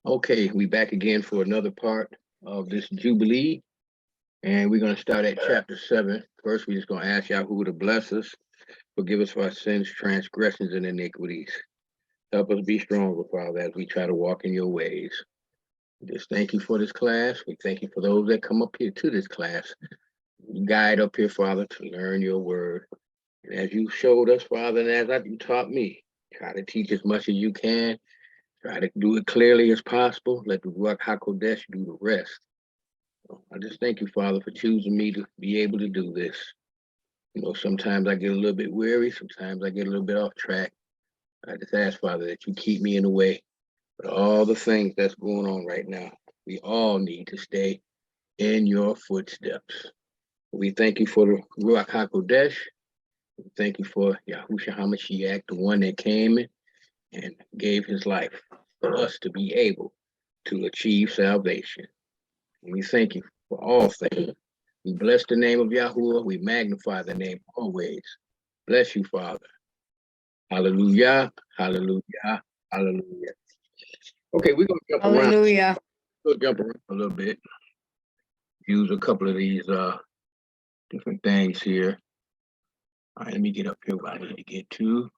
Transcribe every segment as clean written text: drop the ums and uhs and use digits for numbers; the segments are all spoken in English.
Okay, we back again for another part of this Jubilee, and we're going to start at chapter 7. First, we're just going to ask Yahweh to bless us, forgive us for our sins, transgressions, and iniquities. Help us be stronger, Father, as we try to walk in your ways. Just thank you for this class. We thank you for those that come up here to this class. Guide up here, Father, to learn your word. And as you showed us, Father, and as you taught me, try to teach as much as you can. Try to do it clearly as possible. Let the Ruach HaKodesh do the rest. I just thank you, Father, for choosing me to be able to do this. Sometimes I get a little bit weary. Sometimes I get a little bit off track. I just ask, Father, that you keep me in the way. But all the things that's going on right now, we all need to stay in your footsteps. We thank you for the Ruach HaKodesh. We thank you for Yahushua HaMashiach, the one that came and gave his life for us to be able to achieve salvation. And we thank you for all things. We bless the name of Yahuwah. We magnify the name always. Bless you, Father. Hallelujah, hallelujah, hallelujah. Okay, we're going to jump around. Hallelujah. We'll jump around a little bit. Use a couple of these different things here. All right, let me get up here where I need to get to.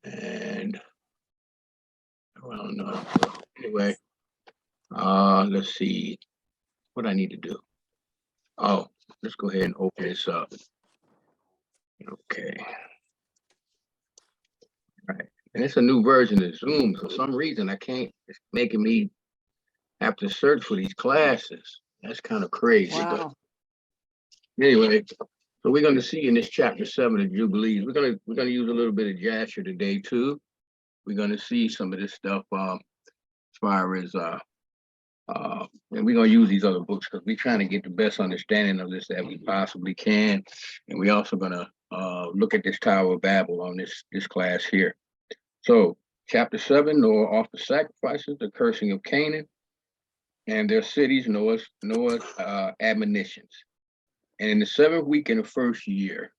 And I don't know. Anyway, let's see what I need to do. Oh, let's go ahead and open this up. Okay. All right. And it's a new version of Zoom. For some reason, I can't, it's making me have to search for these classes. That's kind of crazy. Wow. But anyway, so we're going to see in this chapter 7 of Jubilees. We're going to use a little bit of Jasher today too. We're going to see some of this stuff as far as and we're going to use these other books because we're trying to get the best understanding of this that we possibly can. And we're also going to look at this Tower of Babel on this class here. So chapter 7, Noah offers sacrifices, the cursing of Canaan, and their cities, Noah's admonitions. And in the 7th week in the first year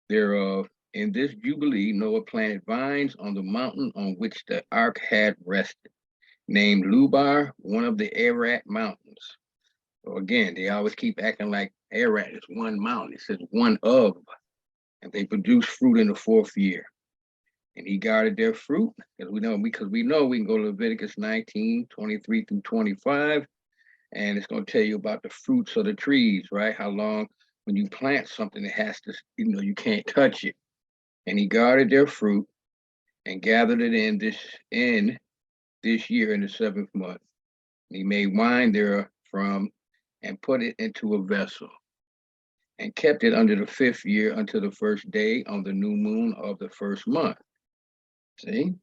thereof, in this Jubilee, Noah planted vines on the mountain on which the ark had rested, named Lubar, one of the Ararat mountains. So again, they always keep acting like Ararat is one mountain. It says one of, and they produce fruit in the 4th year. And he guarded their fruit, because we know we can go to Leviticus 19, 23 through 25, and it's going to tell you about the fruits of the trees, right? How long when you plant something, it has to, you can't touch it. And he guarded their fruit and gathered it in this year in the 7th month. And he made wine therefrom and put it into a vessel and kept it under the 5th year until the 1st day on the new moon of the 1st month. See?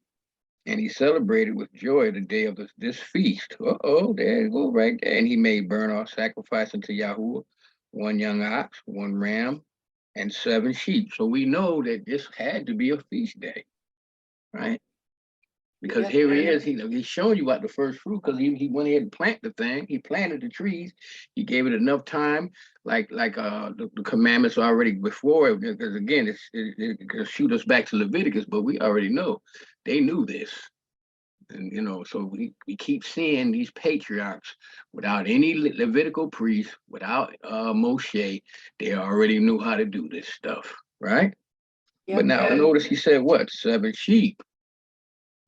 And he celebrated with joy the day of this feast. There you go, right there. And he made burnt off sacrifice unto Yahuwah, 1 young ox, 1 ram, and 7 sheep. So we know that this had to be a feast day, right? Because here he is, he's showing you about the first fruit because he went ahead and planted the thing. He planted the trees. He gave it enough time, like the commandments already before. Because again, it could shoot us back to Leviticus, but we already know they knew this. And so we keep seeing these patriarchs without any Levitical priest, without Moshe. They already knew how to do this stuff, right? But now notice he said what? 7 sheep.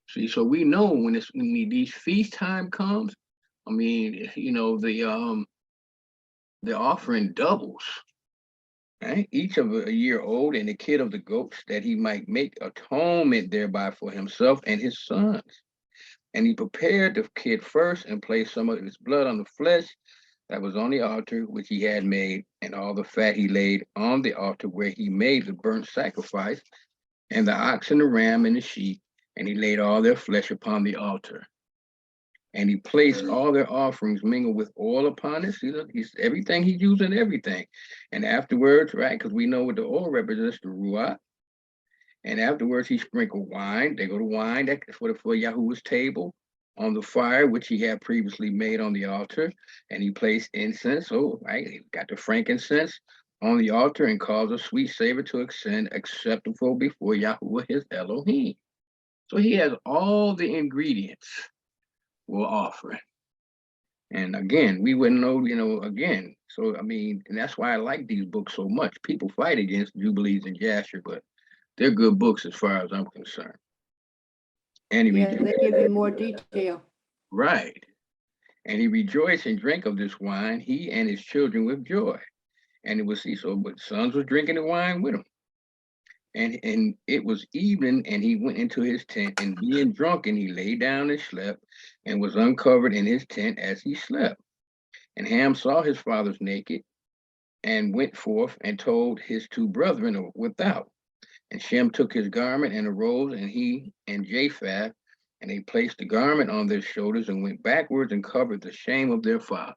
See, so we know when these feast time comes, the offering doubles, right? Each of a year old and a kid of the goats, that he might make atonement thereby for himself and his sons. And he prepared the kid first and placed some of his blood on the flesh that was on the altar which he had made, and all the fat he laid on the altar where he made the burnt sacrifice, and the ox and the ram and the sheep. And he laid all their flesh upon the altar. And he placed all their offerings mingled with oil upon it. See, look, everything he's using, everything. And afterwards, right, because we know what the oil represents, the ruach. And afterwards, he sprinkled wine. They go to wine. That's for Yahuwah's table on the fire, which he had previously made on the altar. And he placed incense. Oh, right, he got the frankincense on the altar and caused a sweet savor to ascend, acceptable before Yahuwah his Elohim. So he has all the ingredients were offering. And again, we wouldn't know, again. So, I mean, and that's why I like these books so much. People fight against Jubilees and Jasher, but they're good books as far as I'm concerned. And they give you more detail. Right. And he rejoiced and drank of this wine, he and his children with joy. And it was, but sons was drinking the wine with him. And it was evening, and he went into his tent, and being drunken, he lay down and slept, and was uncovered in his tent as he slept. And Ham saw his fathers naked, and went forth and told his two brethren without. And Shem took his garment and arose, and he and Japheth, and they placed the garment on their shoulders and went backwards and covered the shame of their father.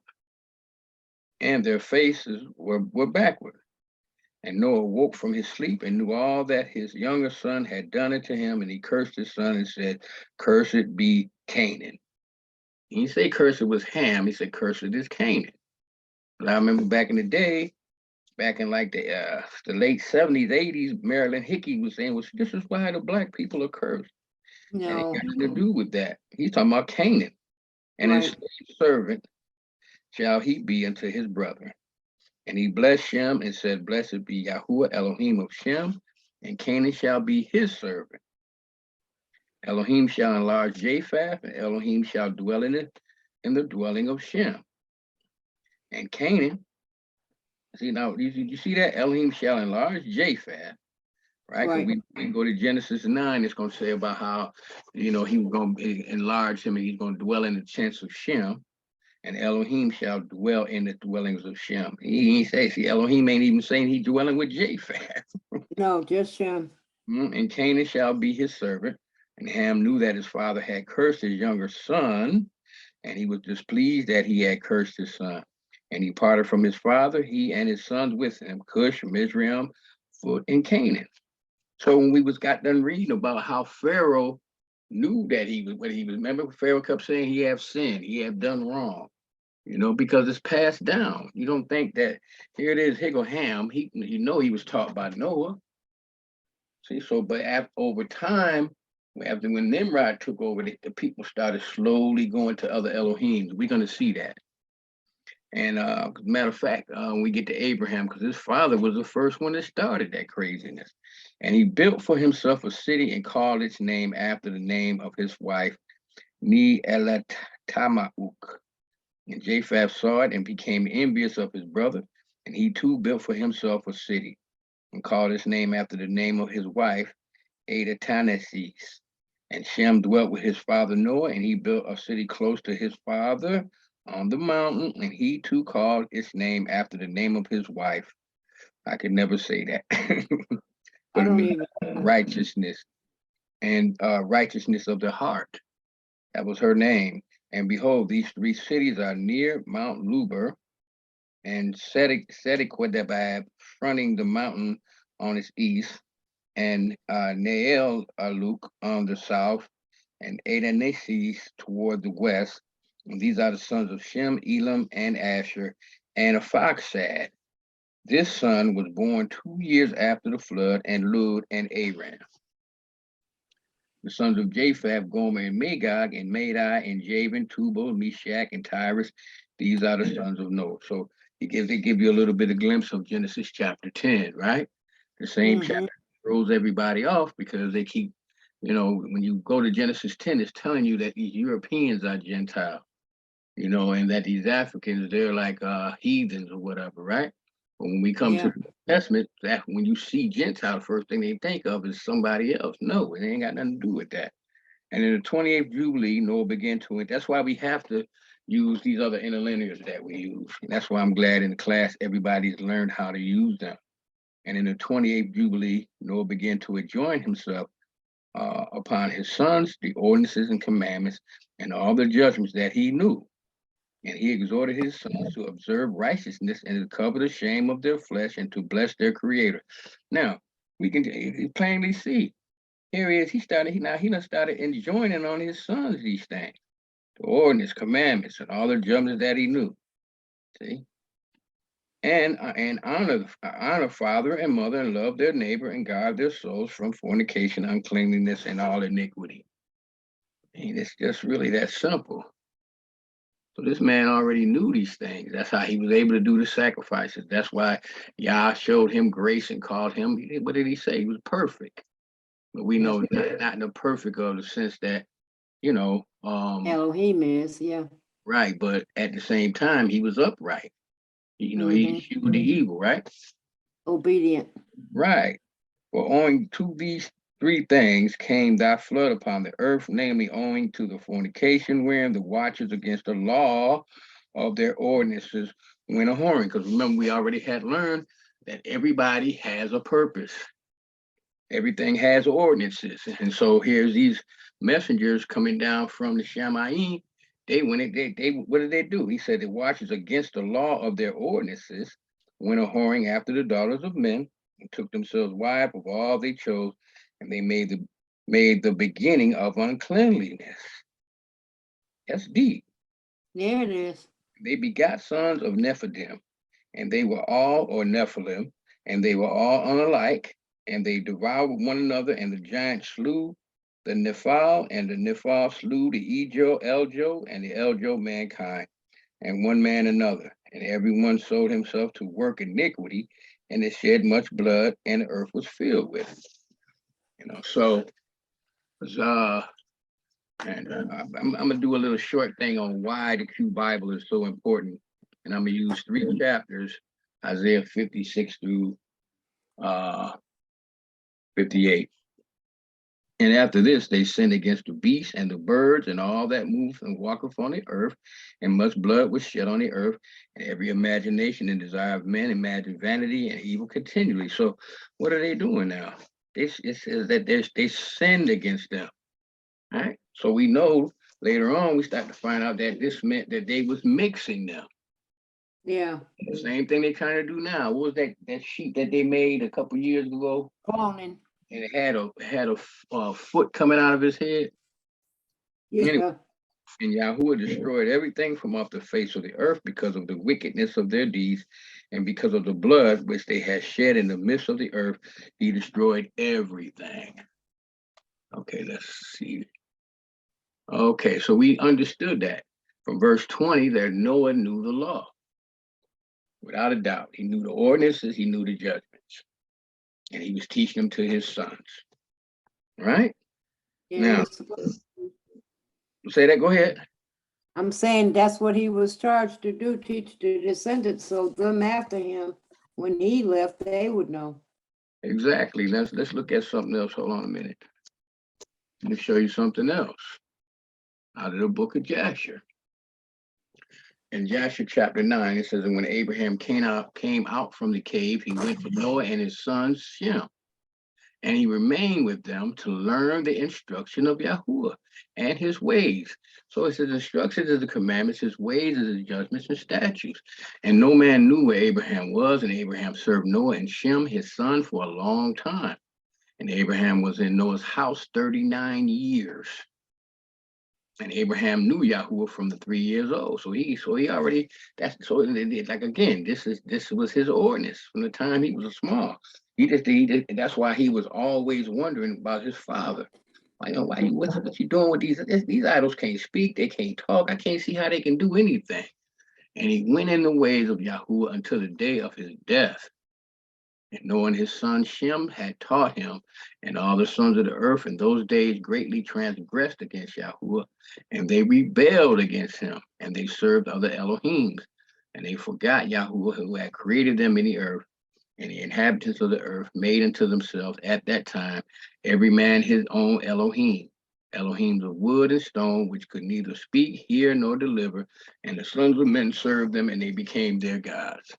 And their faces were backward. And Noah woke from his sleep and knew all that his younger son had done unto him, and he cursed his son and said, "Cursed be Canaan." He didn't say cursed was Ham, he said cursed is Canaan. But I remember back in the day, back in like the late 70s, 80s, Marilyn Hickey was saying, well, this is why the black people are cursed. No. And it got nothing to do with that. He's talking about Canaan. And his slave servant shall he be unto his brethren. And he blessed Shem and said, "Blessed be Yahuwah Elohim of Shem, and Canaan shall be his servant. Elohim shall enlarge Japheth, and Elohim shall dwell in it, in the dwelling of Shem. And Canaan, see now, you see that? Elohim shall enlarge Japheth, right? Because we go to Genesis 9, it's going to say about how, he was going to enlarge him, and he's going to dwell in the tents of Shem. And Elohim shall dwell in the dwellings of Shem. He ain't say, see, Elohim ain't even saying he's dwelling with Japheth. No, just Shem. And Canaan shall be his servant. And Ham knew that his father had cursed his younger son, and he was displeased that he had cursed his son. And he parted from his father, he and his sons with him, Cush, Mizraim, Phut, and Canaan. So when we got done reading about how Pharaoh knew that he was what he was, remember Pharaoh kept saying he have sinned, he have done wrong. Because it's passed down. You don't think that here it is, here go Ham. He was taught by Noah. See, so but over time, after when Nimrod took over, the people started slowly going to other Elohims. We're gonna see that. And matter of fact, we get to Abraham, because his father was the first one that started that craziness. And he built for himself a city and called its name after the name of his wife, Ne-elatamauk. And Japheth saw it and became envious of his brother, and he too built for himself a city and called its name after the name of his wife, Adataneses. And Shem dwelt with his father Noah, and he built a city close to his father on the mountain, and he too called its name after the name of his wife. I could never say that. But it means righteousness and righteousness of the heart. That was her name. And behold, these three cities are near Mount Luber, and Sediquedabab, fronting the mountain on its east, and Neel Aluk on the south, and Adaneses toward the west. And these are the sons of Shem, Elam, and Asher, and Aphoxad. This son was born 2 years after the flood, and Lud and Aram. The sons of Japheth, Gomer and Magog, and Madai, and Javan, Tubal, Meshach, and Tyrus. These are the sons of Noah. So they give you a little bit of glimpse of Genesis chapter 10, right? The same chapter throws everybody off because they keep, when you go to Genesis 10, it's telling you that these Europeans are Gentile, and that these Africans, they're like heathens or whatever, right? But when we come to the New Testament, that when you see Gentile, the first thing they think of is somebody else. No, it ain't got nothing to do with that. And in the 28th Jubilee, Noah began to it. That's why we have to use these other interlinears that we use. And that's why I'm glad in the class everybody's learned how to use them. And in the 28th Jubilee, Noah began to adjoin himself upon his sons, the ordinances and commandments, and all the judgments that he knew. And he exhorted his sons to observe righteousness and to cover the shame of their flesh and to bless their creator. Now, we can plainly see, here he is, he done started enjoining on his sons these things, the ordinance, commandments, and all the judgments that he knew. See? And honor father and mother, and love their neighbor, and guard their souls from fornication, uncleanliness, and all iniquity. And it's just really that simple. So this man already knew these things. That's how he was able to do the sacrifices. That's why Yah showed him grace and called him. What did he say? He was perfect. But we know not in the perfect of the sense that, Elohim is, yeah. right. But at the same time, he was upright. He Mhm. eschewed the evil, right? Obedient. Right. For owing to these three things came thy flood upon the earth, namely owing to the fornication wherein the watchers against the law of their ordinances went a whoring. Because remember, we already had learned that everybody has a purpose. Everything has ordinances. And so here's these messengers coming down from the Shamayim. They what did they do? He said the watchers against the law of their ordinances went a whoring after the daughters of men and took themselves wives of all they chose, and they made the beginning of uncleanliness. That's deep. There it is. They begot sons of Nephilim, and they were all, or Nephilim, and they were all unalike, and they devoured one another, and the giant slew the Nephal, and the Nephal slew the Eljo, and the Eljo mankind, and one man another. And everyone sold himself to work iniquity, and it shed much blood, and the earth was filled with it. So I'm gonna do a little short thing on why the Q Bible is so important, and I'm gonna use 3 chapters, Isaiah 56 through 58. And after this, they sinned against the beasts and the birds and all that moves and walketh on the earth, and much blood was shed on the earth, and every imagination and desire of men imagine vanity and evil continually. So, what are they doing now? It says that they sinned against them. All right. So we know later on we start to find out that this meant that they was mixing them. Yeah. The same thing they kind of do now. What was that sheet that they made a couple years ago? Cloning. And it had a foot coming out of his head. Yeah. Anyway, and Yahuwah destroyed everything from off the face of the earth because of the wickedness of their deeds, and because of the blood which they had shed in the midst of the earth, he destroyed everything. Okay, let's see. Okay, so we understood that from verse 20 that Noah knew the law. Without a doubt, he knew the ordinances, he knew the judgments, and he was teaching them to his sons. Right? Yeah, Now, say that, go ahead. I'm saying that's what he was charged to do, teach the descendants, so them after him, when he left, they would know. Exactly. Let's look at something else. Hold on a minute. Let me show you something else out of the book of Jasher. In Jasher chapter 9, it says, and when Abraham came out from the cave, he went to Noah and his sons Shem, and he remained with them to learn the instruction of Yahuwah and his ways. So it says, instructions is the commandments, his ways is the judgments and statutes. And no man knew where Abraham was, and Abraham served Noah and Shem, his son, for a long time. And Abraham was in Noah's house 39 years. And Abraham knew Yahuwah from the 3 years old. So he already, like again, this was his ordinance from the time he was small. That's why he was always wondering about his father. What you doing with these idols can't speak, they can't talk. I can't see how they can do anything. And he went in the ways of Yahuwah until the day of his death. And knowing his son Shem had taught him, and all the sons of the earth in those days greatly transgressed against Yahuwah, and they rebelled against him, and they served other Elohims, and they forgot Yahuwah who had created them in the earth, and the inhabitants of the earth made unto themselves at that time every man his own Elohim, Elohims of wood and stone, which could neither speak, hear, nor deliver, and the sons of men served them, and they became their gods.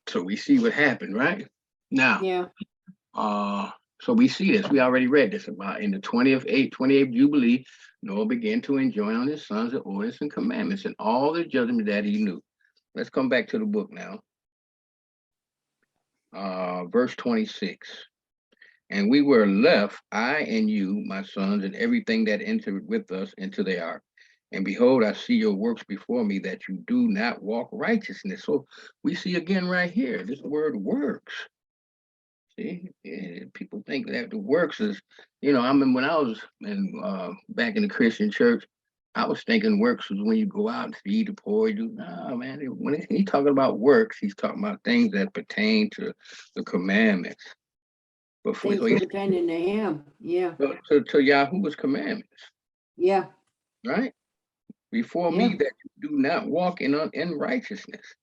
So we see what happened, right? Now, Yeah. So we see this. We already read this about in the 28th Jubilee, Noah began to enjoin on his sons the ordinances and commandments and all the judgments that he knew. Let's come back to the book now. Verse 26. And we were left, I and you, my sons, and everything that entered with us into the ark. And behold, I see your works before me, that you do not walk righteousness. So we see again right here, this word works. See, people think that the works is, I remember when I was back in the Christian church, I was thinking works was when you go out and feed the poor. You do, no, man. When he's talking about works, he's talking about things that pertain to the commandments. Before, Things pertaining to him. Yeah. to Yahuwah's commandments, Yeah. right? Before Yeah. me, that you do not walk in righteousness,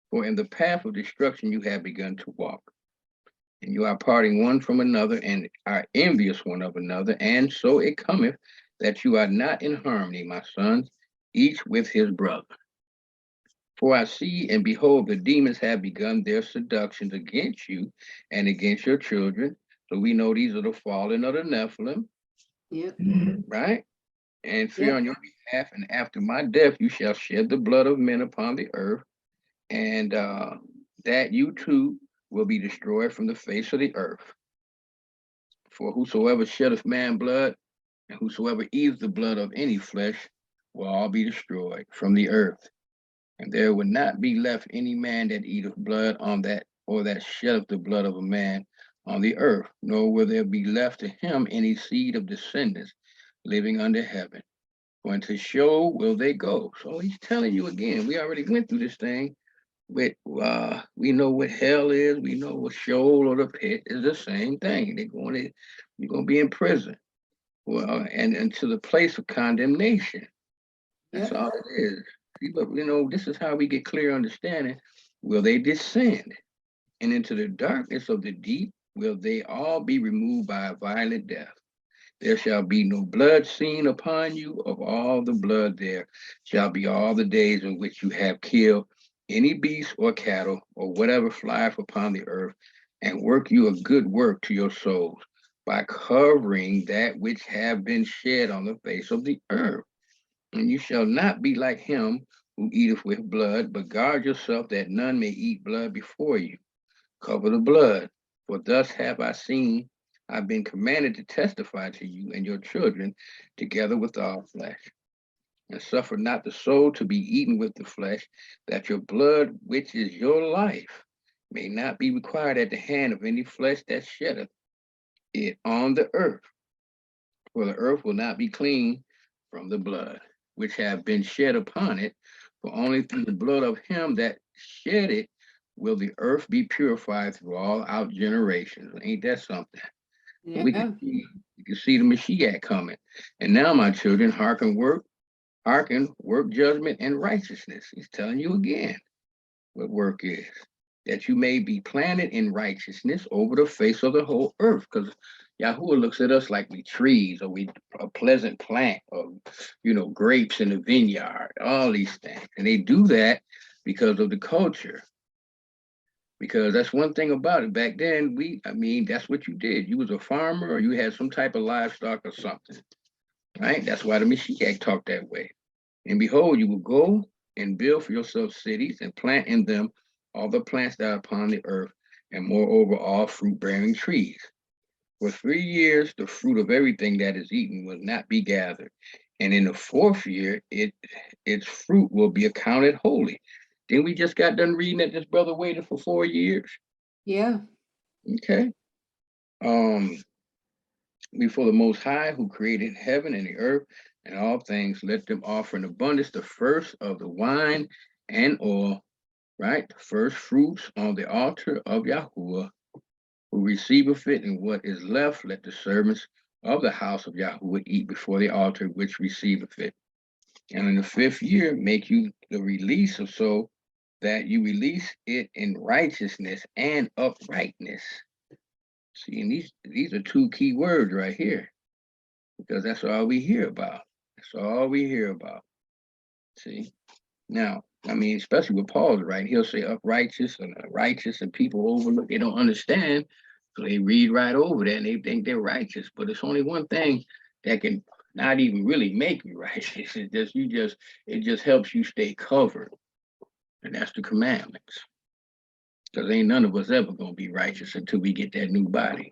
for in the path of destruction you have begun to walk. And you are parting one from another, and are envious one of another, and so it cometh that you are not in harmony, my sons, each with his brother. For I see and behold, the demons have begun their seductions against you and against your children. So we know these are the fallen of the Nephilim, Yep. right? And fear Yep. on your behalf, and after my death you shall shed the blood of men upon the earth, and that you too will be destroyed from the face of the earth. For whosoever sheddeth man blood, and whosoever eats the blood of any flesh, will all be destroyed from the earth. And there will not be left any man that eateth blood on that, or that sheddeth the blood of a man on the earth, nor will there be left to him any seed of descendants living under heaven. For unto show will they go. So he's telling you again, we already went through this thing with we know what hell is, we know what Sheol or the pit is, the same thing. You're gonna be in prison. Well, and to the place of condemnation. That's Yep. all it is. See, but this is how we get clear understanding. Will they descend? And into the darkness of the deep will they all be removed by a violent death. There shall be no blood seen upon you. Of all the blood there shall be all the days in which you have killed any beast or cattle or whatever flieth upon the earth, and work you a good work to your souls by covering that which have been shed on the face of the earth. And you shall not be like him who eateth with blood, but guard yourself that none may eat blood before you. Cover the blood, for thus have I seen, I've been commanded to testify to you and your children together with all flesh. And suffer not the soul to be eaten with the flesh, that your blood, which is your life, may not be required at the hand of any flesh that sheddeth it on the earth. For the earth will not be clean from the blood, which have been shed upon it, for only through the blood of him that shed it will the earth be purified through all out generations. Ain't that something? So we Yeah. can see the Mashiach coming. And now, my children, hearken work judgment and righteousness. He's telling you again what work is, that you may be planted in righteousness over the face of the whole earth. Because Yahuwah looks at us like we trees, or we a pleasant plant, or grapes in the vineyard, all these things. And they do that because of the culture. Because that's one thing about it. Back then, that's what you did. You was a farmer, or you had some type of livestock or something, right? That's why the Mashiach talked that way. And behold, you will go and build for yourself cities and plant in them all the plants that are upon the earth, and moreover all fruit-bearing trees. For 3 years, the fruit of everything that is eaten will not be gathered. And in the 4th year, its fruit will be accounted holy. Then we just got done reading that this brother waited for 4 years. Yeah. Okay. Before the Most High, who created heaven and the earth and all things, let them offer in abundance the first of the wine and oil, right? The first fruits on the altar of Yahuwah, who receiveth it, and what is left, let the servants of the house of Yahuwah eat before the altar which receiveth it. And in the 5th year, make you the release of so that you release it in righteousness and uprightness. See, and these are 2 key words right here, because that's all we hear about. That's all we hear about. See, now, especially with Paul's writing, he'll say uprighteous and righteous, and people overlook, they don't understand. So they read right over that and they think they're righteous. But it's only one thing that can not even really make you righteous. It just helps you stay covered. And that's the commandments. Because ain't none of us ever gonna be righteous until we get that new body.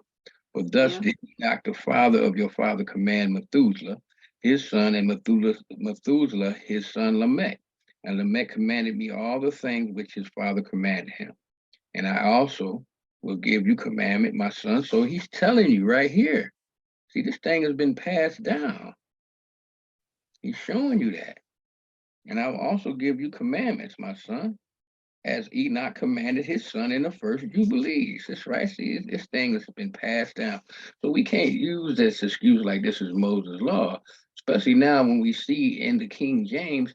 For thus did Enoch, the father of your father, command Methuselah, his son, and Methuselah, his son Lamech. And Lamech commanded me all the things which his father commanded him. And I also will give you commandment, my son. So he's telling you right here. See, this thing has been passed down. He's showing you that. And I will also give you commandments, my son, as Enoch commanded his son in the first Jubilees. That's right. See, this thing has been passed down. So we can't use this excuse like this is Moses' law, especially now when we see in the King James,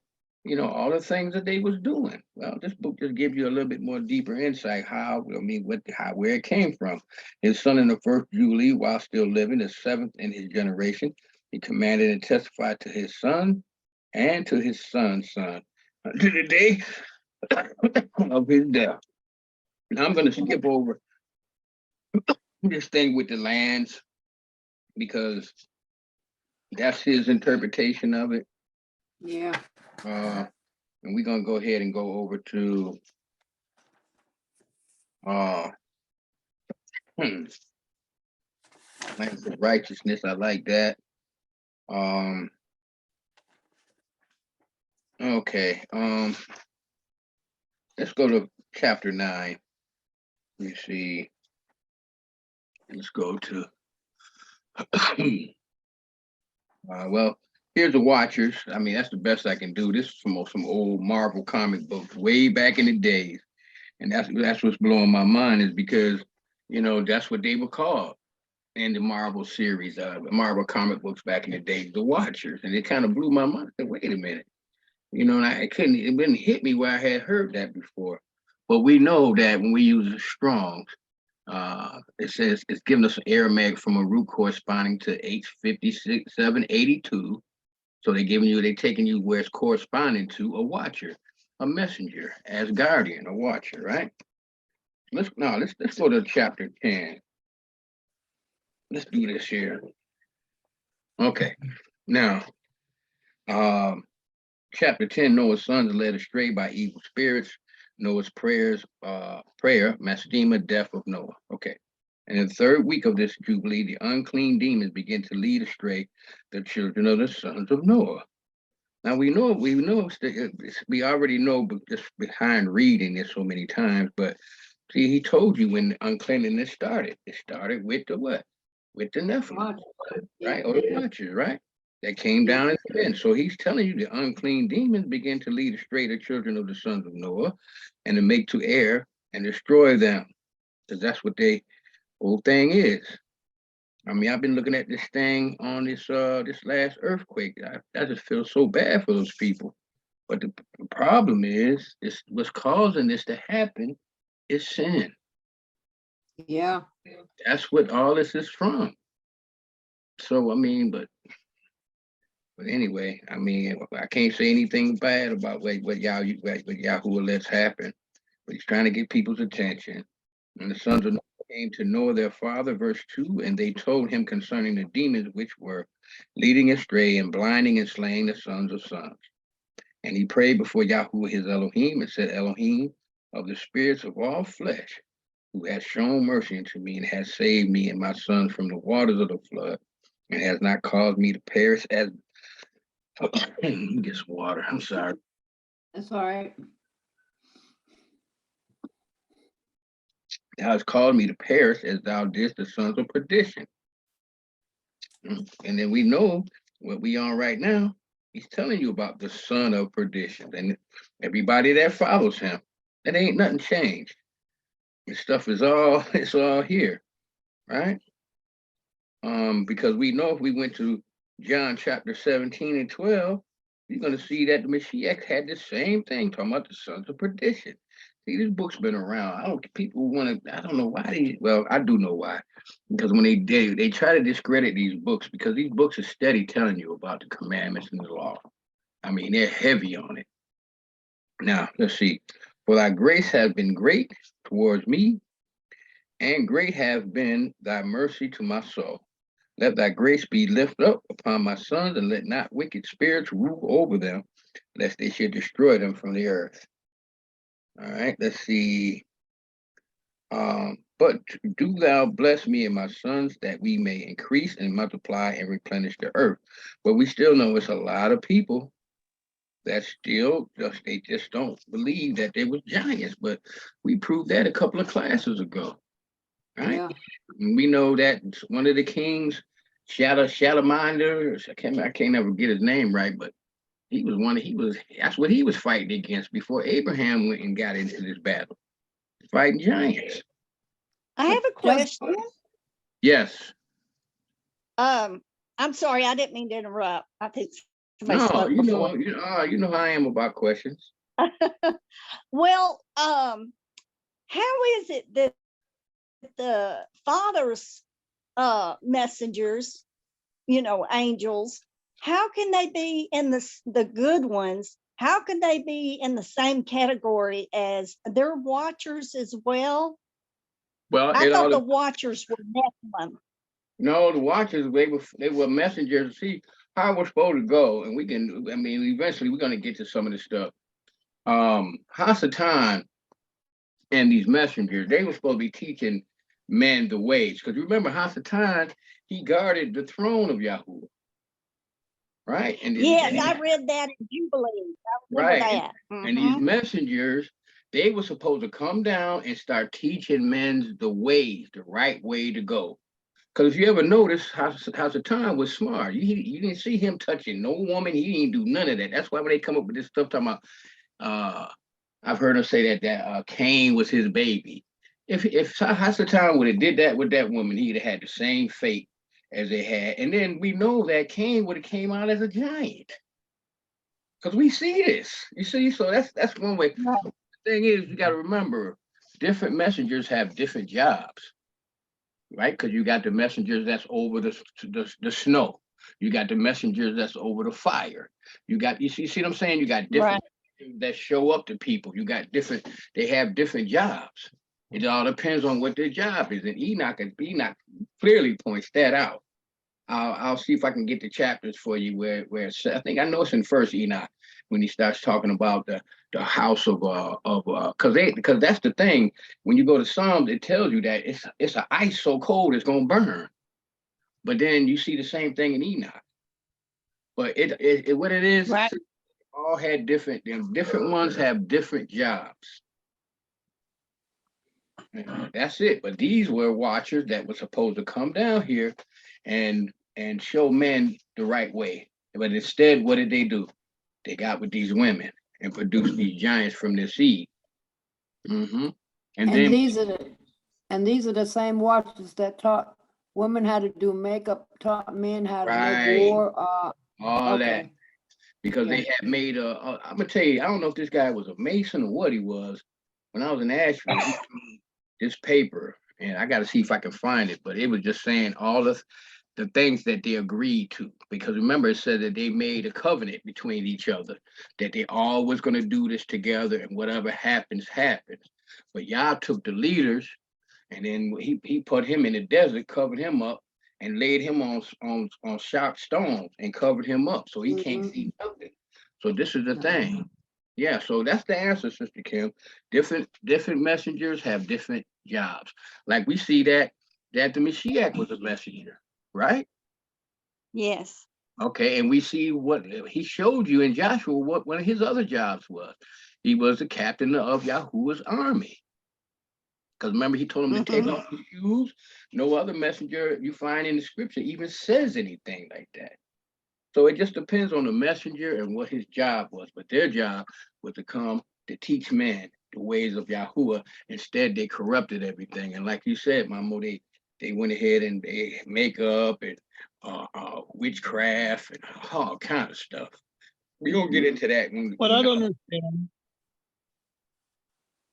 all the things that they was doing. Well, this book just gives you a little bit more deeper insight where it came from. His son in the first Jubilee, while still living, the seventh in his generation, he commanded and testified to his son and to his son's son to the day of his death. Now I'm going to skip over this thing with the lands because that's his interpretation of it. Yeah. And we're going to go ahead and go over to lands of righteousness. I like that. Okay. Let's go to chapter 9. Let me see. Let's go to well, here's the Watchers. I mean, that's the best I can do. This is from some old Marvel comic books way back in the days. And that's what's blowing my mind is because, that's what they were called in the Marvel series, Marvel comic books back in the day, the Watchers. And it kind of blew my mind. I said, wait a minute. And it didn't hit me where I had heard that before. But we know that when we use the Strong's, it says it's giving us an Aramaic from a root corresponding to H56,782. So they're taking you where it's corresponding to a watcher, a messenger, as guardian, a watcher, right? Let's go to chapter 10. Let's do this here. Okay. Now, chapter 10, Noah's sons led astray by evil spirits. Noah's prayer, Mastema, death of Noah. Okay. And in the third week of this Jubilee, the unclean demons begin to lead astray the children of the sons of Noah. Now we already know, but just behind reading it so many times, but see, he told you when uncleanliness started. It started with the what? With the Nephilim, right? Or the Watchers, right? That came down at the end. So he's telling you the unclean demons begin to lead astray the children of the sons of Noah and to make to err and destroy them. Because that's what whole thing is. I mean, I've been looking at this thing on this last earthquake. I just feel so bad for those people. But the problem is what's causing this to happen is sin. Yeah. That's what all this is from. So I mean, but anyway, I mean, I can't say anything bad about what Yahweh lets happen. But he's trying to get people's attention. And the sons of Noah came to Noah their father, verse 2, and they told him concerning the demons which were leading astray and blinding and slaying the sons of sons. And he prayed before Yahweh his Elohim and said, Elohim of the spirits of all flesh, who has shown mercy unto me and has saved me and my sons from the waters of the flood, and has not caused me to perish as let me get some water. I'm sorry. That's all right. Thou hast called me to perish as thou didst the sons of perdition. And then we know what we on right now. He's telling you about the son of perdition. And everybody that follows him, that ain't nothing changed. This stuff is it's all here, right? Because we know if we went to John chapter 17 and 12, you're going to see that the Mashiach had the same thing, talking about the sons of perdition. See, this book's been around. I don't know why I do know why. Because when they try to discredit these books, because these books are steady telling you about the commandments and the law. I mean, they're heavy on it. Now, let's see. For thy grace has been great towards me, and great have been thy mercy to my soul. Let thy grace be lifted up upon my sons, and let not wicked spirits rule over them, lest they should destroy them from the earth. All right, let's see. But do thou bless me and my sons that we may increase and multiply and replenish the earth. But we still know it's a lot of people that they just don't believe that there was giants. But we proved that a couple of classes ago, right? Yeah. And we know that one of the kings, Shalamander, I can't never get his name right, but That's what he was fighting against before Abraham went and got into this battle, fighting giants. I have a question. Yes. I'm sorry, I didn't mean to interrupt. I think somebody No, spoke before. you know how I am about questions. Well, how is it that the Father's messengers, angels, how can they be in the good ones? How can they be in the same category as their watchers as well? Well, I thought the watchers were Nephilim. no, the watchers, they were messengers. See how we're supposed to go, and eventually we're gonna get to some of this stuff. Hasatan and these messengers, they were supposed to be teaching men the ways. Because remember, Hasatan, he guarded the throne of Yahuwah. Right? Yes, I read that in Jubilee. I remember that. And these messengers, they were supposed to come down and start teaching men the ways, the right way to go. Because if you ever notice, Hasatan was smart. You didn't see him touching no woman. He didn't do none of that. That's why when they come up with this stuff talking about, I've heard him say that Cain was his baby. If Hasatan would have did that with that woman, he'd have had the same fate as they had. And then we know that Cain would have came out as a giant. Because we see this. You see, so that's one way. Right. The thing is, you got to remember, different messengers have different jobs, right? Because you got the messengers that's over the snow. You got the messengers that's over the fire. You see what I'm saying? You got different that show up to people. You got they have different jobs. It all depends on what their job is. And Enoch clearly points that out. I'll see if I can get the chapters for you where I know it's in First Enoch when he starts talking about the house of because that's the thing. When you go to Psalms, it tells you that it's an ice so cold it's gonna burn. But then you see the same thing in Enoch. But what it is, right. All had different ones have different jobs. That's it. But these were watchers that were supposed to come down here and show men the right way. But instead, what did they do? They got with these women and produced these giants from their seed. And then these are the same watchers that taught women how to do makeup, taught men how to make war. All that. Because they had made I'm gonna tell you, I don't know if this guy was a Mason or what he was. When I was in Asheville, he told me this paper, and I got to see if I can find it, but it was just saying all the things that they agreed to. Because remember, it said that they made a covenant between each other, that they always going to do this together, and whatever happens, happens. But Yah took the leaders, and then he put him in the desert, covered him up, and laid him on sharp stones and covered him up so he can't see nothing. So this is the thing. Yeah, so that's the answer, Sister Kim. Different messengers have different jobs. Like we see that the Mashiach was a messenger, right? Yes. Okay, and we see what he showed you in Joshua what one of his other jobs was. He was the captain of Yahuwah's army. Because remember, he told him to take off his shoes. No other messenger you find in the scripture even says anything like that. So it just depends on the messenger and what his job was. But their job was to come to teach men the ways of Yahuwah. Instead, they corrupted everything. And like you said, Mamo, they went ahead and they makeup and witchcraft and all kind of stuff. We're going to get into that. What I don't understand.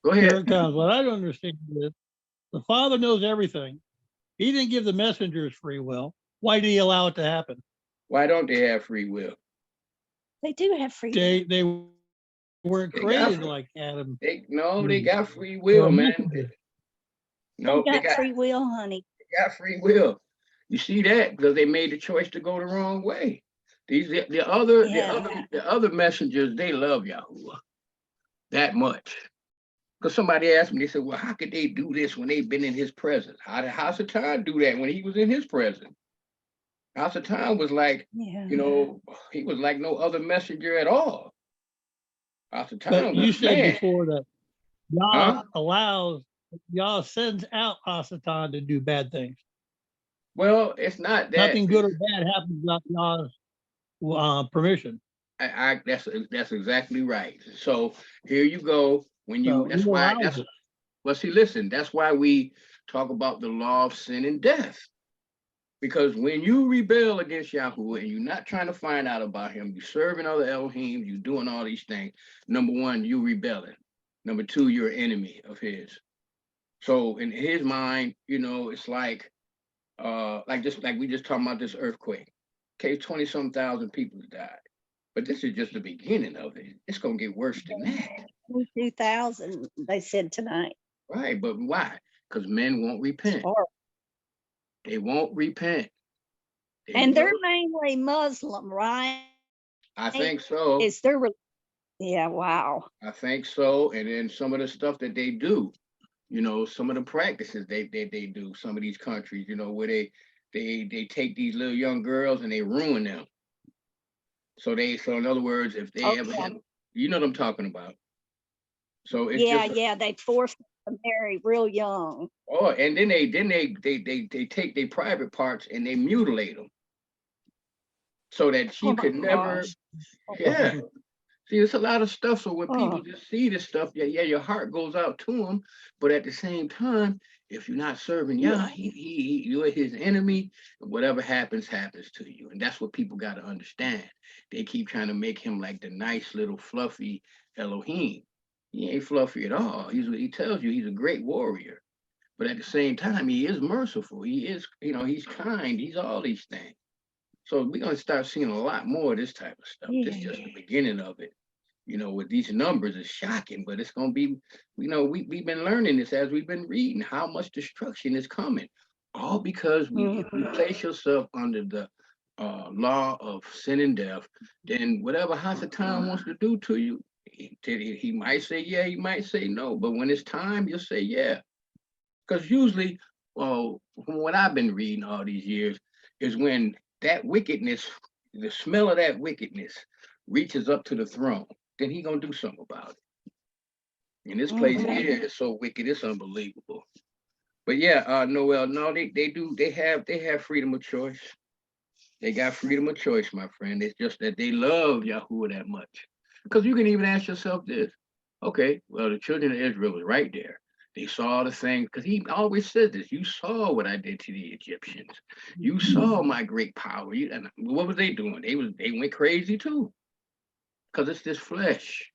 Go ahead. What I don't understand is the Father knows everything. He didn't give the messengers free will. Why did he allow it to happen? Why don't they have free will? They do have free will. They weren't created like Adam. They got free will, man. No, they got free will, honey. They got free will. You see that because they made the choice to go the wrong way. The other messengers, they love Yahuwah that much. Because somebody asked me, they said, well, how could they do this when they've been in his presence? How did Hasatan do that when he was in his presence? Hasatan was like, he was like no other messenger at all. But you said before that Yah sends out Hasatan to do bad things. Well, it's not that. Nothing good or bad happens without Yah's permission. That's exactly right. So here you go. When you So that's he why allows that's it. well, see, listen, that's why we talk about the law of sin and death. Because when you rebel against Yahweh and you're not trying to find out about him, you're serving other Elohim, you're doing all these things. Number one, you rebelling. Number two, you're an enemy of his. So in his mind, it's like we just talking about this earthquake. Okay, 20-some thousand people died. But this is just the beginning of it. It's gonna get worse than that. 2,000, they said tonight. Right. But why? Because men won't repent. Horrible. They won't repent. They And they're will. mainly Muslim, right? I think so. Is their yeah, wow. I think so. And then some of the stuff that they do, some of the practices they do, some of these countries, where they take these little young girls and they ruin them. So in other words, if they ever Okay. have, you know what I'm talking about. So it's Yeah, just yeah, they force them to marry real young. and then they take their private parts and they mutilate them so that she Oh my could never. gosh. Yeah. See, it's a lot of stuff. So when people Oh, just see this stuff, yeah, your heart goes out to him. But at the same time, if you're not serving Yah, yeah. you're his enemy. And whatever happens, happens to you. And that's what people got to understand. They keep trying to make him like the nice little fluffy Elohim. He ain't fluffy at all. He tells you he's a great warrior. But at the same time, he is merciful. He is, he's kind. He's all these things. So we're going to start seeing a lot more of this type of stuff. This is just the beginning of it. With these numbers, it's shocking, but it's going to be, we've been learning this as we've been reading how much destruction is coming. All because if you place yourself under the law of sin and death, then whatever Hasatan wants to do to you, he might say yeah, he might say no. But when it's time, you'll say yeah. Because usually, well, from what I've been reading all these years, is when that wickedness, the smell of that wickedness reaches up to the throne, then he gonna do something about it. And this place here is so wicked, it's unbelievable. But yeah, Noel, no, they have freedom of choice. They got freedom of choice, my friend. It's just that they love Yahuwah that much. Because you can even ask yourself this. Okay, well, the children of Israel was right there. They saw the thing, because he always said this. You saw what I did to the Egyptians. You saw my great power. And what was they doing? They went crazy too. Because it's this flesh.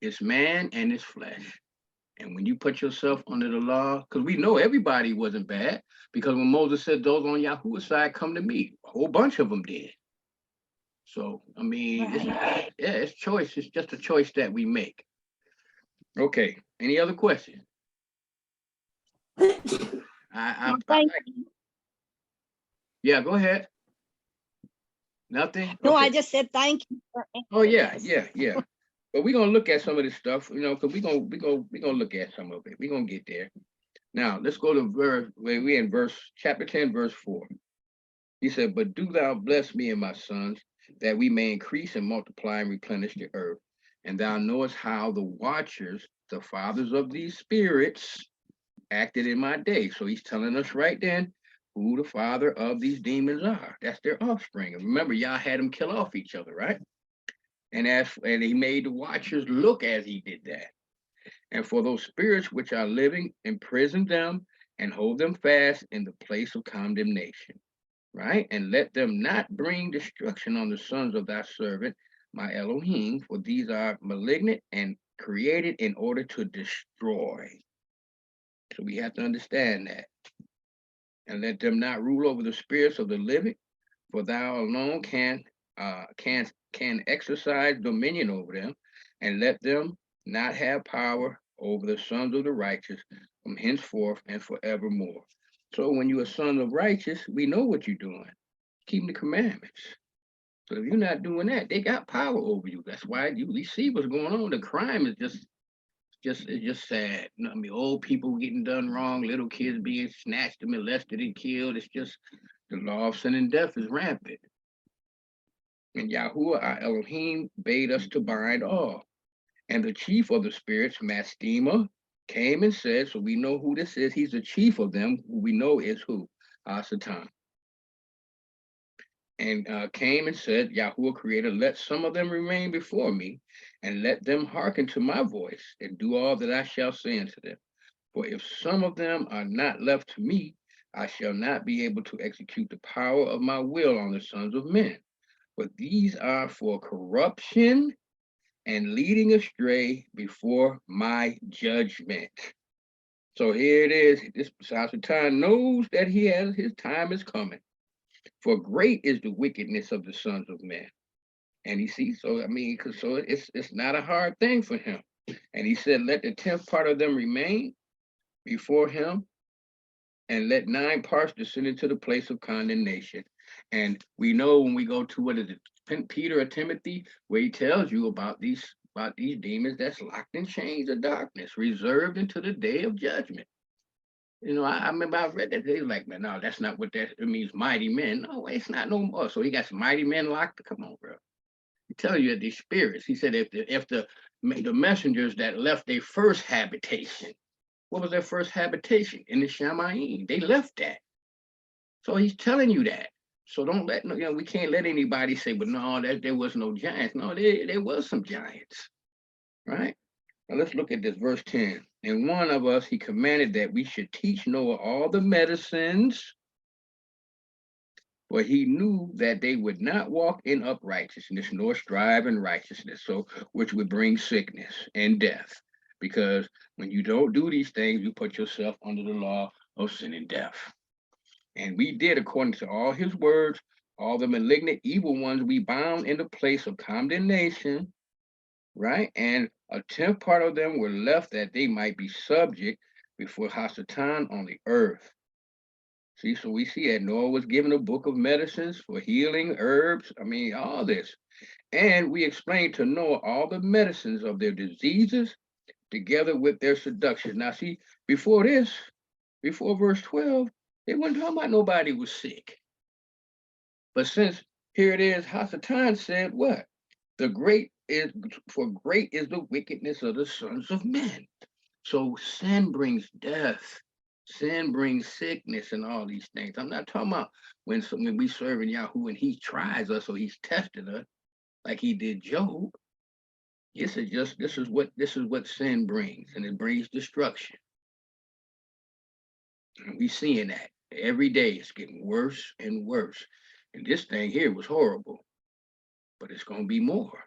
It's man and it's flesh. And when you put yourself under the law, because we know everybody wasn't bad, because when Moses said those on Yahuwah's side come to me, a whole bunch of them did. So, I mean, it's choice. It's just a choice that we make. Okay. Any other questions? Yeah, go ahead. Nothing? No, Okay. I just said thank you for Oh yeah, answering this. yeah. But we're gonna look at some of this stuff, because we're gonna look at some of it. We're gonna get there. Now let's go to chapter 10, verse 4. He said, "But do thou bless me and my sons, that we may increase and multiply and replenish the earth. And thou knowest how the watchers, the fathers of these spirits, acted in my day." So he's telling us right then who the father of these demons are. That's their offspring. And remember, y'all had them kill off each other, right? And he made the watchers look as he did that. And for those spirits which are living, imprison them and hold them fast in the place of condemnation, right? And let them not bring destruction on the sons of thy servant, my Elohim, for these are malignant and created in order to destroy. So we have to understand that. And let them not rule over the spirits of the living, for thou alone can exercise dominion over them, and let them not have power over the sons of the righteous from henceforth and forevermore. So when you're a son of righteous, we know what you're doing. Keeping the commandments. So if you're not doing that, they got power over you. That's why you see what's going on. The crime is it's just sad. I mean, old people getting done wrong, little kids being snatched and molested and killed. It's just the law of sin and death is rampant. And Yahuwah, our Elohim, bade us to bind all. And the chief of the spirits, Mastema, came and said, so we know who this is. He's the chief of them, who we know is who? Satan. and came and said, Yahuwah Creator, let some of them remain before me, and let them hearken to my voice, and do all that I shall say unto them. For if some of them are not left to me, I shall not be able to execute the power of my will on the sons of men. But these are for corruption and leading astray before my judgment. So here it is. This Satan knows that his time is coming. For great is the wickedness of the sons of men. And he sees, so I mean, so it's not a hard thing for him. And he said, let the 10th part of them remain before him, and let 9 parts descend into the place of condemnation. And we know when we go to, what is it, Peter or Timothy, where he tells you about these demons that's locked in chains of darkness, reserved until the day of judgment. You know, I remember I read that. They was like, man, no, that's not what it means, mighty men. No, it's not no more. So he got some mighty men locked. Come on, bro. He tell you that these spirits. He said if the messengers that left their first habitation, what was their first habitation? In the Shamayim. They left that. So he's telling you that. So don't let, we can't let anybody say, but no, that there was no giants. No, there was some giants, right? Now let's look at this, verse 10. And one of us, he commanded that we should teach Noah all the medicines, for he knew that they would not walk in uprightness, nor strive in righteousness, so which would bring sickness and death. Because when you don't do these things, you put yourself under the law of sin and death. And we did according to all his words, all the malignant evil ones we bound in the place of condemnation, right? And a 10th part of them were left that they might be subject before Hasatan on the earth. See, so we see that Noah was given a book of medicines for healing, herbs, I mean, all this. And we explained to Noah all the medicines of their diseases together with their seduction. Now, see, before this, before verse 12, they weren't talking about nobody was sick. But since here it is, Hasatan said what? Great is the wickedness of the sons of men. So sin brings death. Sin brings sickness and all these things. I'm not talking about when we serving Yahoo and he tries us or he's testing us like he did Job. This is what sin brings, and it brings destruction. And we seeing that every day. It's getting worse and worse. And this thing here was horrible, but it's going to be more.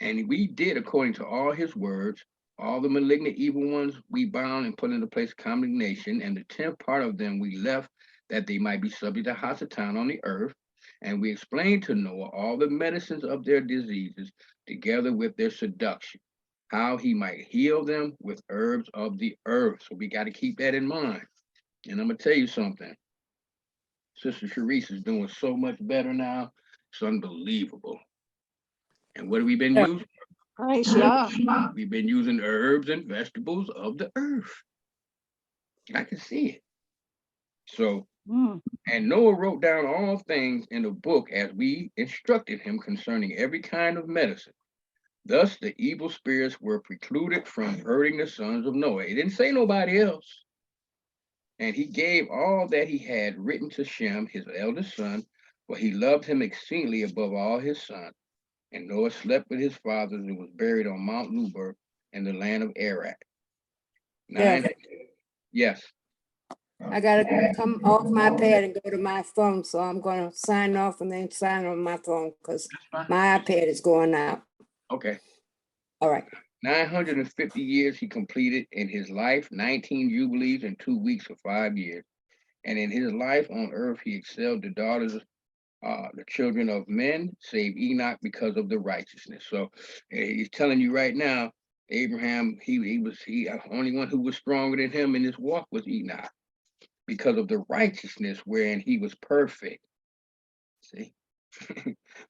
And we did according to all his words. All the malignant evil ones we bound and put into place of condemnation, and the 10th part of them we left that they might be subject to Hasatan on the earth. And we explained to Noah all the medicines of their diseases together with their seduction, how he might heal them with herbs of the earth. So we got to keep that in mind. And I'm going to tell you something. Sister Sharice is doing so much better now. It's unbelievable. And what have we been using? Praise Yah. We've been using herbs and vegetables of the earth. I can see it. So, and Noah wrote down all things in a book as we instructed him concerning every kind of medicine. Thus, the evil spirits were precluded from hurting the sons of Noah. It didn't say nobody else. And he gave all that he had written to Shem, his eldest son, for he loved him exceedingly above all his sons. And Noah slept with his fathers and was buried on Mount Luber in the land of Ararat. Yes. I gotta come off my pad and go to my phone, so I'm gonna sign off and then sign on my phone because my iPad is going out. Okay. All right. 950 years he completed in his life, 19 jubilees and 2 weeks for 5 years. And in his life on earth, he excelled the daughters, the children of men, save Enoch because of the righteousness. So he's telling you right now, Abraham, he was the only one who was stronger than him in his walk was Enoch because of the righteousness wherein he was perfect. See?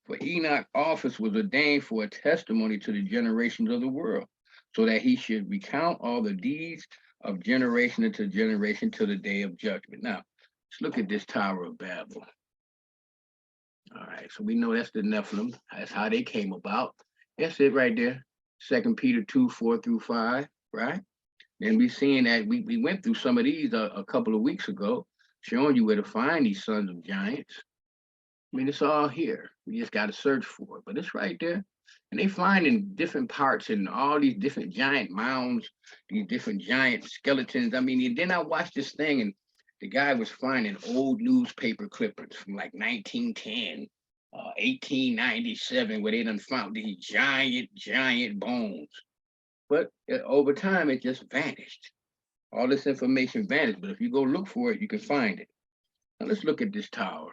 For Enoch's office was ordained for a testimony to the generations of the world, so that he should recount all the deeds of generation into generation to the day of judgment. Now, let's look at this Tower of Babel. All right, so we know that's the Nephilim. That's how they came about. That's it right there. 2 Peter 2:4-5, right? And we seeing that we went through some of these a couple of weeks ago, showing you where to find these sons of giants. I mean, it's all here. We just got to search for it, but it's right there. And they find in different parts in all these different giant mounds, these different giant skeletons. I mean, and then I watched this thing and the guy was finding old newspaper clippings from like 1910, 1897, where they done found these giant bones. But over time, it just vanished. All this information vanished. But if you go look for it, you can find it. Now let's look at this tower.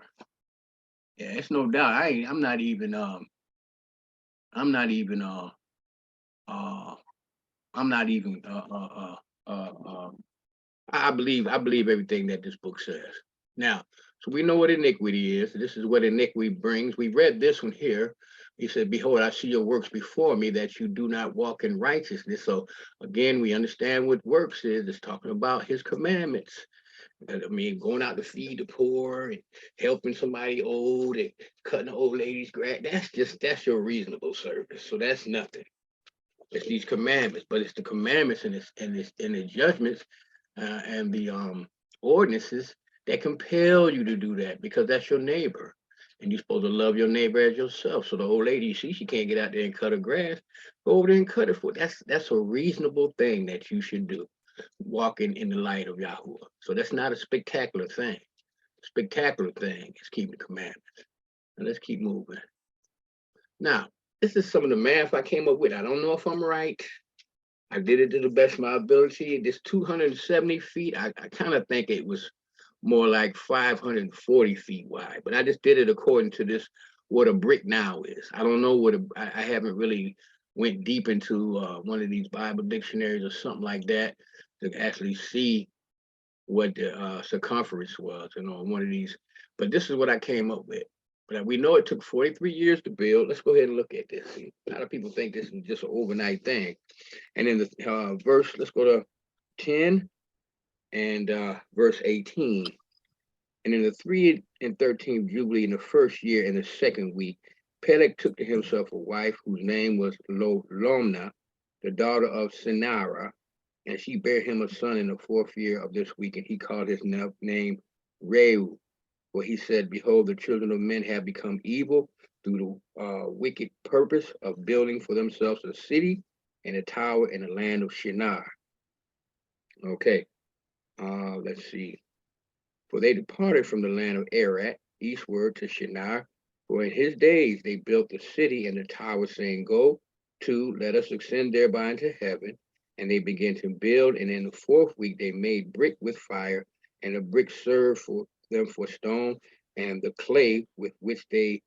Yeah, it's no doubt. I'm not even I'm not even uh I'm not even I believe everything that this book says. Now, so we know what iniquity is. This is what iniquity brings. We read this one here. He said, "Behold, I see your works before me, that you do not walk in righteousness." So again, we understand what works is. It's talking about his commandments. I mean, going out to feed the poor and helping somebody old and cutting the old lady's grass. That's your reasonable service. So that's nothing. It's these commandments, but it's the commandments and the judgments and the ordinances that compel you to do that because that's your neighbor. And you're supposed to love your neighbor as yourself. So the old lady, you see, she can't get out there and cut her grass. Go over there and cut it for it. That's a reasonable thing that you should do. Walking in the light of Yahuwah. So that's not a spectacular thing. The spectacular thing is keeping the commandments. And let's keep moving. Now, this is some of the math I came up with. I don't know if I'm right. I did it to the best of my ability. This 270 feet, I kind of think it was more like 540 feet wide, but I just did it according to this, what a brick now is. I don't know what, I haven't really went deep into one of these Bible dictionaries or something like that to actually see what the circumference was, one of these. But this is what I came up with. But we know it took 43 years to build. Let's go ahead and look at this. A lot of people think this is just an overnight thing. And in the verse, let's go to 10 and verse 18. And in the 3 and 13th Jubilee, in the first year, in the second week, Peleg took to himself a wife whose name was Lomna, the daughter of Sinara, and she bare him a son in the 4th year of this week, and he called his name Reu. For he said, "Behold, the children of men have become evil through the wicked purpose of building for themselves a city and a tower in the land of Shinar." Okay, let's see. For they departed from the land of Arat eastward to Shinar. For in his days they built the city and the tower, saying, "Go to, let us ascend thereby into heaven." And they began to build. And in the 4th week they made brick with fire, and the brick served for them for stone, and the clay with which they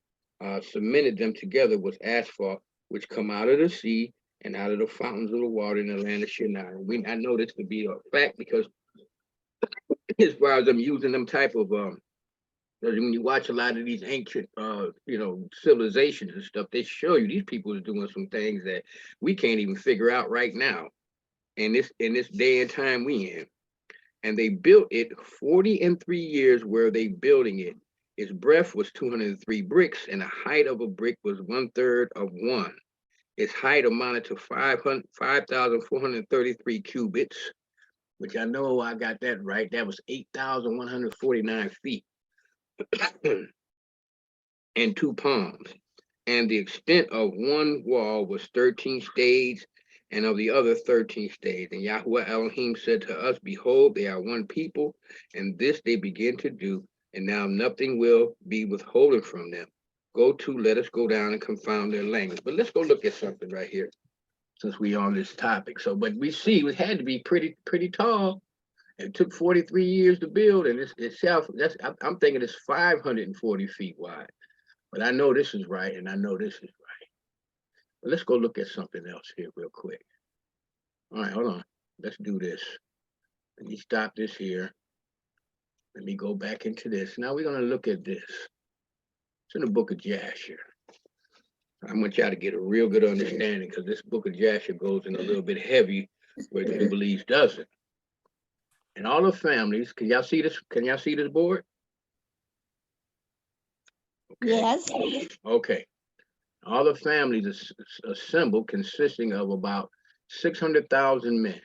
cemented them together was asphalt, which come out of the sea and out of the fountains of the water in the land of Shinar. I know this to be a fact because as far as I'm using them type of when you watch a lot of these ancient civilizations and stuff, they show you these people are doing some things that we can't even figure out right now in this day and time we in. And they built it 43 years where they building it. Its breadth was 203 bricks, and the height of a brick was 1/3 of one. Its height amounted to 5,433 cubits, which I know I got that right. That was 8,149 feet and 2 palms. And the extent of one wall was 13 stades, and of the other 13 stades. And Yahuwah Elohim said to us, "Behold, they are one people, and this they begin to do, and now nothing will be withholden from them. Go to, let us go down and confound their language." But let's go look at something right here, since we on this topic. So, but we see it had to be pretty tall. It took 43 years to build, and it's itself, I'm thinking it's 540 feet wide. But I know this is right, and I know this is right. But let's go look at something else here real quick. All right, hold on. Let's do this. Let me stop this here. Let me go back into this. Now we're going to look at this. It's in the book of Jasher. I want y'all to get a real good understanding because this book of Jasher goes in a little bit heavy where the Jubilees doesn't. And all the families, can y'all see this? Can y'all see this board? Okay. Yes. Okay. All the families assembled, consisting of about 600,000 men.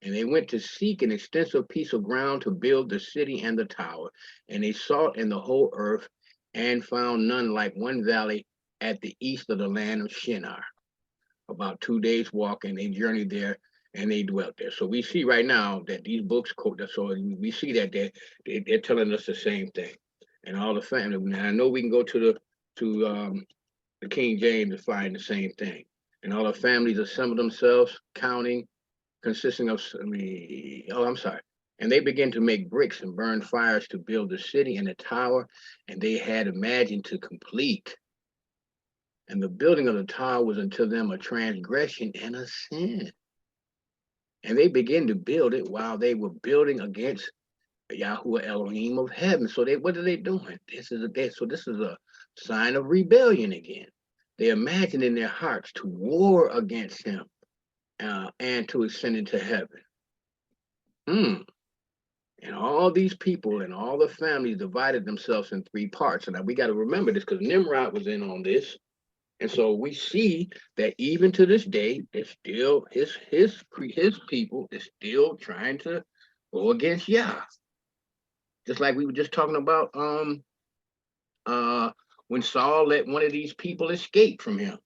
And they went to seek an extensive piece of ground to build the city and the tower. And they sought in the whole earth and found none like one valley at the east of the land of Shinar. About 2 days walk, and they journeyed there and they dwelt there. So we see right now that these books quote that. So we see that they're telling us the same thing. And all the family. Now I know we can go to the King James to find the same thing. And all the families assembled themselves, counting, consisting of, I'm sorry. And they began to make bricks and burn fires to build the city and the tower, and they had imagined to complete. And the building of the tower was unto them a transgression and a sin. And they began to build it while they were building against Yahuwah Elohim of heaven. So what are they doing? This is a sign of rebellion again. They imagine in their hearts to war against him and to ascend into heaven. And all these people and all the families divided themselves in three parts. And now we got to remember this because Nimrod was in on this. And so we see that even to this day, it's still his people is still trying to go against Yah. Just like we were just talking about when Saul let one of these people escape from him.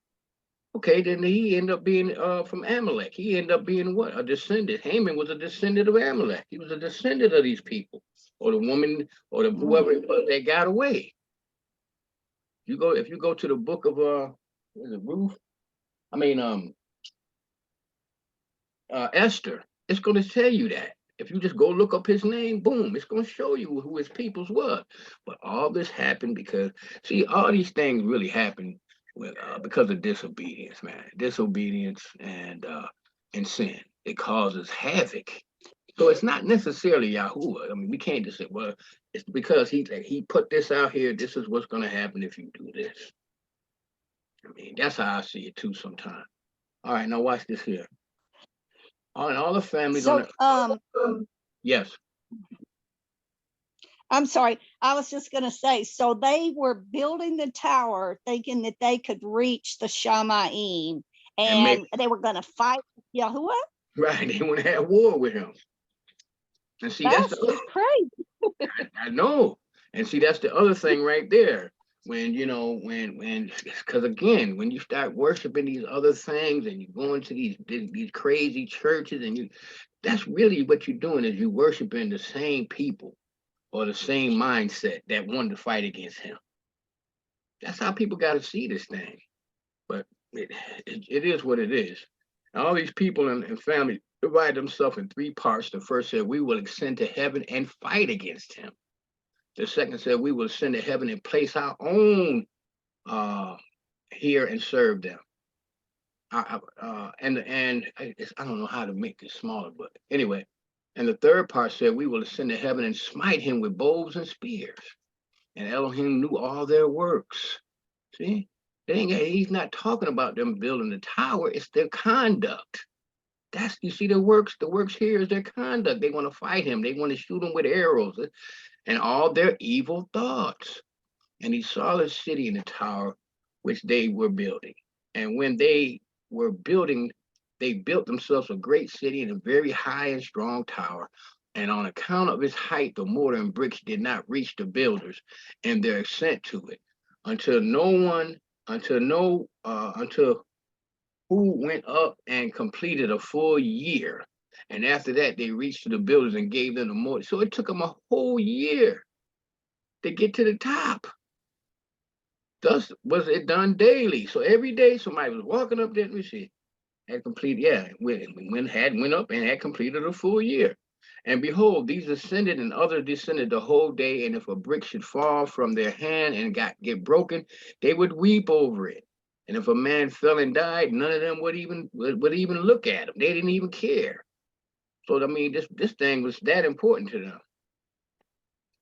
Okay, then he ended up being from Amalek. He ended up being what? A descendant. Haman was a descendant of Amalek. He was a descendant of these people, or the woman, or the whoever it was that got away. If you go to the book of is it Ruth? Esther, it's going to tell you that. If you just go look up his name, boom, it's going to show you who his peoples were. But all this happened because, see, all these things really happened because of disobedience, man. Disobedience and sin. It causes havoc. So it's not necessarily Yahuwah. I mean, we can't just say, well, it's because he put this out here. This is what's going to happen if you do this. I mean, that's how I see it too sometimes. All right, now watch this here. All the families So, yes. I'm sorry. I was just going to say, so they were building the tower thinking that they could reach the Shamayim and they were going to fight Yahuwah? Right. They want to have war with him. And see, that's just crazy. I know. And see, that's the other thing right there. When, because again, when you start worshiping these other things and you go into these crazy churches and that's really what you're doing is you worshiping the same people or the same mindset that wanted to fight against him. That's how people got to see this thing. But it is what it is. And all these people and family divide themselves in three parts. The first said, we will ascend to heaven and fight against him. The second said, we will ascend to heaven and place our own here and serve them. I don't know how to make this smaller, but anyway. And the third part said, we will ascend to heaven and smite him with bows and spears. And Elohim knew all their works. See, he's not talking about them building the tower. It's their conduct. You see, the works here is their conduct. They want to fight him. They want to shoot him with arrows and all their evil thoughts. And he saw the city and the tower which they were building. And when they were building, they built themselves a great city and a very high and strong tower. And on account of its height, the mortar and bricks did not reach the builders and their ascent to it until who went up and completed a full year. And after that, they reached to the builders and gave them the mortar. So it took them a whole year to get to the top. Thus was it done daily. So every day somebody was walking up there, let me see, had completed, went up and had completed a full year. And behold, these ascended and others descended the whole day. And if a brick should fall from their hand and get broken, they would weep over it. And if a man fell and died, none of them would even look at him. They didn't even care. So I mean, this thing was that important to them.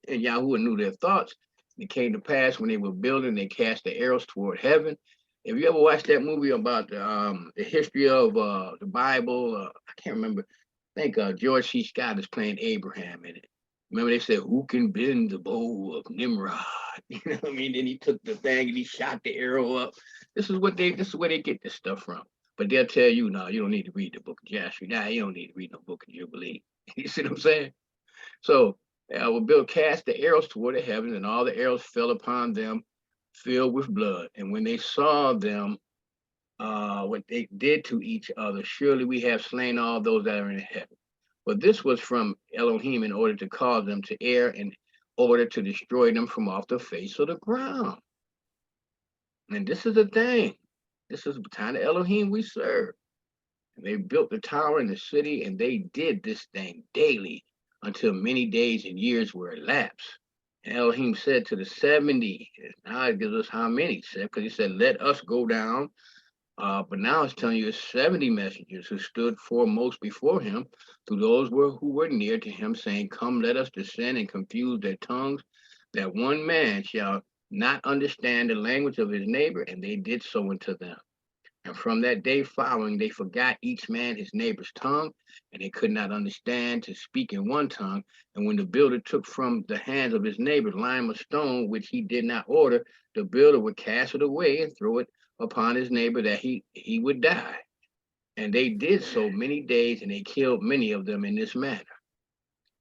And Yahuwah knew their thoughts. It came to pass when they were building, they cast the arrows toward heaven. If you ever watched that movie about the history of the Bible, I can't remember. I think George C. Scott is playing Abraham in it. Remember they said, who can bend the bow of Nimrod? You know what I mean? Then he took the thing and he shot the arrow up. This is where they get this stuff from. But they'll tell you, no, you don't need to read the book of Joshua. Nah, you don't need to read no book of Jubilee. You see what I'm saying? So Bill cast the arrows toward the heavens, and all the arrows fell upon them, filled with blood. And when they saw them, what they did to each other, surely we have slain all those that are in heaven. But this was from Elohim in order to cause them to err, in order to destroy them from off the face of the ground. And this is the thing. This is the kind of Elohim we serve. And they built the tower in the city, and they did this thing daily until many days and years were elapsed. And Elohim said to the 70, now it gives us how many, because he said, let us go down. But now it's telling you it's 70 messengers who stood foremost before him, to those who were near to him, saying, come, let us descend and confuse their tongues, that one man shall not understand the language of his neighbor. And they did so unto them. And from that day following, they forgot each man his neighbor's tongue, and they could not understand to speak in one tongue. And when the builder took from the hands of his neighbor lime or stone, which he did not order, the builder would cast it away and throw it upon his neighbor, that he would die. And they did so many days, and they killed many of them in this manner.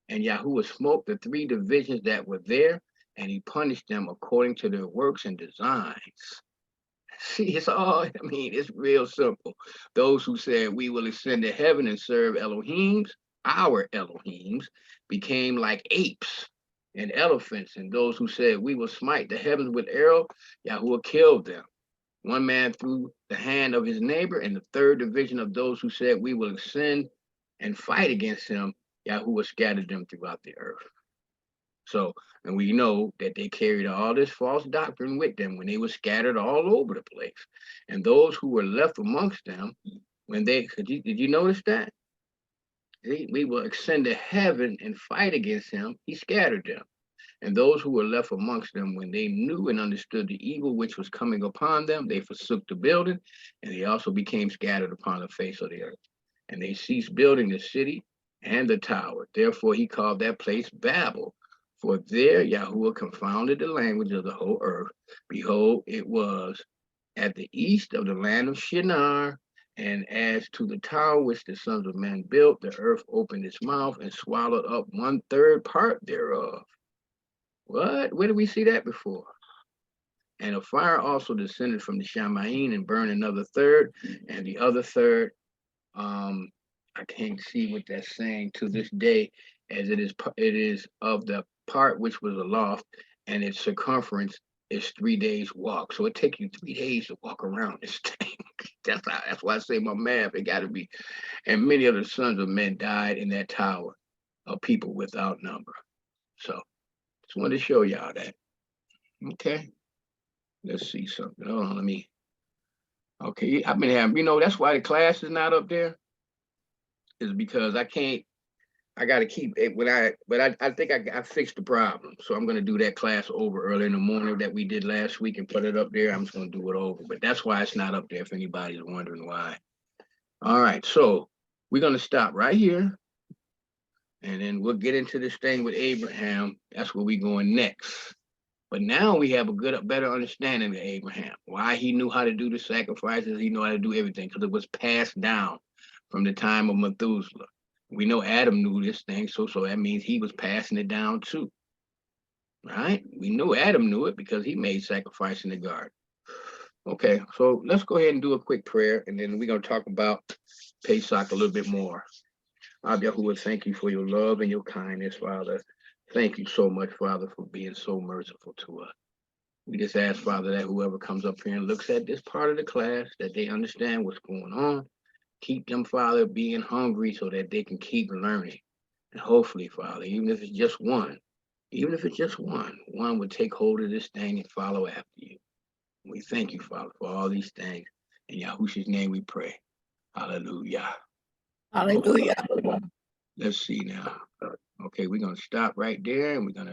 And Yahuwah smote the 3 divisions that were there, and he punished them according to their works and designs. See, it's all, it's real simple. Those who said we will ascend to heaven and serve Elohims, our Elohims, became like apes and elephants. And those who said we will smite the heavens with arrow, Yahuwah killed them. One man through the hand of his neighbor, and the 3rd division of those who said we will ascend and fight against him, Yahuwah scattered them throughout the earth. So, and we know that they carried all this false doctrine with them when they were scattered all over the place. And those who were left amongst them, when did you notice that? We will ascend to heaven and fight against him. He scattered them. And those who were left amongst them, when they knew and understood the evil which was coming upon them, they forsook the building, and they also became scattered upon the face of the earth. And they ceased building the city and the tower. Therefore he called that place Babel. For there Yahuwah confounded the language of the whole earth. Behold, it was at the east of the land of Shinar. And as to the tower which the sons of men built, the earth opened its mouth and swallowed up 1/3 part thereof. What? Where did we see that before? And a fire also descended from the Shamaim and burned another 1/3, and the other 1/3, I can't see what that's saying to this day, as it is of the part which was aloft, and its circumference is 3 days walk. So it takes you 3 days to walk around this thing. That's why I say my math, it got to be. And many of the sons of men died in that tower, of people without number. So just wanted to show y'all that. Okay, let's see something. Hold on, okay, I've been having, that's why the class is not up there, is because I got to keep it but I think I fixed the problem. So I'm going to do that class over early in the morning that we did last week and put it up there. I'm just going to do it over, but that's why it's not up there if anybody's wondering why. All right, so we're going to stop right here, and then we'll get into this thing with Abraham. That's where we're going next. But now we have a better understanding of Abraham, why he knew how to do the sacrifices, he knew how to do everything, because it was passed down from the time of Methuselah. We know Adam knew this thing, so that means he was passing it down too, right? We knew Adam knew it because he made sacrifice in the garden. Okay, so let's go ahead and do a quick prayer, and then we're going to talk about Pesach a little bit more. Yahuwah, thank you for your love and your kindness, Father. Thank you so much, Father, for being so merciful to us. We just ask, Father, that whoever comes up here and looks at this part of the class, that they understand what's going on. Keep them, Father, being hungry so that they can keep learning. And hopefully, Father, even if it's just one, one would take hold of this thing and follow after you. We thank you, Father, for all these things. In Yahushua's name we pray. Hallelujah. Hallelujah. Let's see now. Okay, we're going to stop right there, and we're going to